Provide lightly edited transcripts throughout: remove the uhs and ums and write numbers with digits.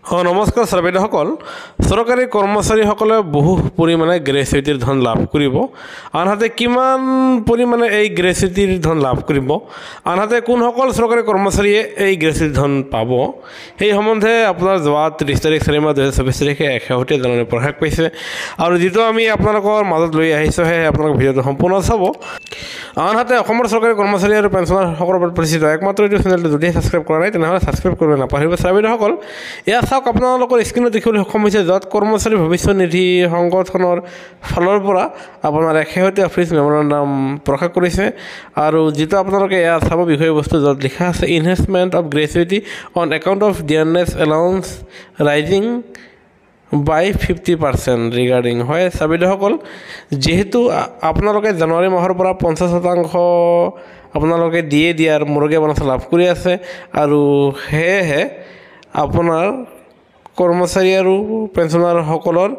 নমস্কাৰ ছাৰবেদসকল চৰকাৰী কৰ্মচাৰীসকলে বহু পৰিমাণে গ্ৰেচুইটিৰ ধন লাভ কৰিব আনহাতে কিমান পৰিমাণে এই গ্ৰেচুইটিৰ ধন লাভ কৰিব আনহাতে কোনসকল চৰকাৰী কৰ্মচাৰীয়ে এই গ্ৰেচুইটিৰ ধন পাব সেই সম্বন্ধে আপোনাৰ যোৱা 30 তাৰিখ 4 মাহ 2024 তাৰিখে শেহতীয়া জাননী প্ৰকাশ পাইছে আৰু যেটো আমি আপোনালোকৰ মাজত লৈ আহিছো হে আপোনালোক ভিডিঅটো সম্পূৰ্ণ চাব আনহাতে অসমৰ চৰকাৰী কৰ্মচাৰী আৰু পেঞ্চনাৰসকলৰ ওপৰত পৰিচিত একমাত্ৰ এই চেনেলটো যদি সাবস্ক্ৰাইব কৰা নাই তেনেহলে সাবস্ক্ৰাইব কৰিব নাপাহৰিব ছাৰবেদসকল এয়া চাওক আপোনালোকৰ স্ক্ৰীনত দেখিবলৈ সক্ষম হৈছে য'ত কৰ্মচাৰী ভৱিষ্যত নিধি সংগঠনৰ ফালৰ পৰা আপোনাৰ শেহতীয়া অফিচ মেমৰেণ্ডাম প্ৰকাশ কৰিছে আৰু যেটো আপোনালোকে এয়া চাব বিষয়বস্তু য'ত লিখা আছে investment of gratuity on account of dearness allowance rising by 50% regarding হয় ছাৰবেদসকল যেহেতু আপোনালোকে জানুৱাৰী মাহৰ পৰা 50% আপোনালোকে দিয়াৰ মুৰগীয়া বনাছ লাভ কৰি আছে আৰু হেহে আপোনাৰ কৰ্মচাৰী আৰু পেঞ্চনাৰসকলৰ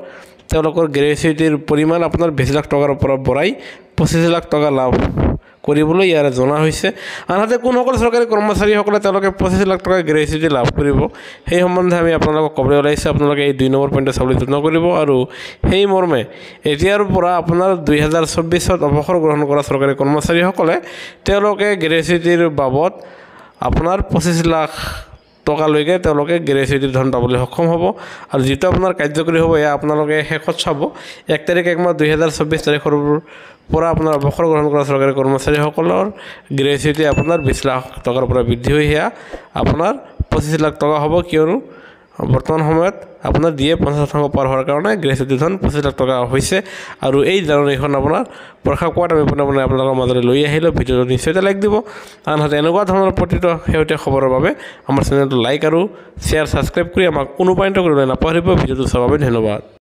তেওঁলোকৰ গ্ৰেচুইটিৰ পৰিমাণ আপোনাৰ 20 লাখ টকাৰ পৰা বঢ়াই 25 লাখ টকা লাভ কৰিবলৈ ইয়াৰে জনা হৈছে আনহাতে কোনসকল চৰকাৰী কৰ্মচাৰীসকলে তেওঁলোকে 25 লাখ টকা গ্ৰেচুইটি লাভ কৰিব সেই সম্বন্ধে আমি আপোনালোকক ক'বলৈ ওলাইছে আপোনালোকে এই 2 নম্বৰ পইণ্টটো চাবলৈ যত্ন কৰিব আৰু সেই মৰ্মে এতিয়াৰ পৰা আপোনাৰ 2024ত অৱসৰ গ্ৰহণ কৰা চৰকাৰী কৰ্মচাৰীসকলে তেওঁলোকে গ্ৰেচুইটিৰ বাবদ আপোনাৰ 25 লাখ টকালৈকে তেওঁলোকে গ্ৰেচুইটিৰ ধন পাবলৈ সক্ষম হ'ব আৰু যেটো আপোনাৰ কাৰ্যকৰী হ'ব এয়া আপোনালোকে শেষত চাব 1 তাৰিখ 1 মাহ 2024 তাৰিখৰ পৰা আপোনাৰ অৱসৰ গ্ৰহণ কৰা চৰকাৰী কৰ্মচাৰীসকলৰ গ্ৰেচুইটি আপোনাৰ 20 লাখ টকাৰ পৰা বৃদ্ধি হৈ হেয়া আপোনাৰ 25 লাখ টকা হ'ব কিয়নো বৰ্তমান সময়ত আপোনাৰ দিয়ে 50% পাৰ হোৱাৰ কাৰণে গ্ৰেচুইটি ধন 25 লাখ টকা হৈছে আৰু এই জাননীখন আপোনাৰ প্ৰকাশ কৰাত আমি পুনৰ আপোনালোকৰ মাজলৈ লৈ আহিলো ভিডিঅ'টো নিশ্চয় লাইক দিব আনহাতে এনেকুৱা ধৰণৰ প্ৰতিটো শেহতীয়া খবৰৰ বাবে আমাৰ চেনেলটো লাইক আৰু শ্বেয়াৰ ছাবস্ক্ৰাইব কৰি আমাক অনুপ্ৰাণিত কৰিবলৈ নাপাহৰিব ভিডিঅ'টো চাবৰ বাবে ধন্যবাদ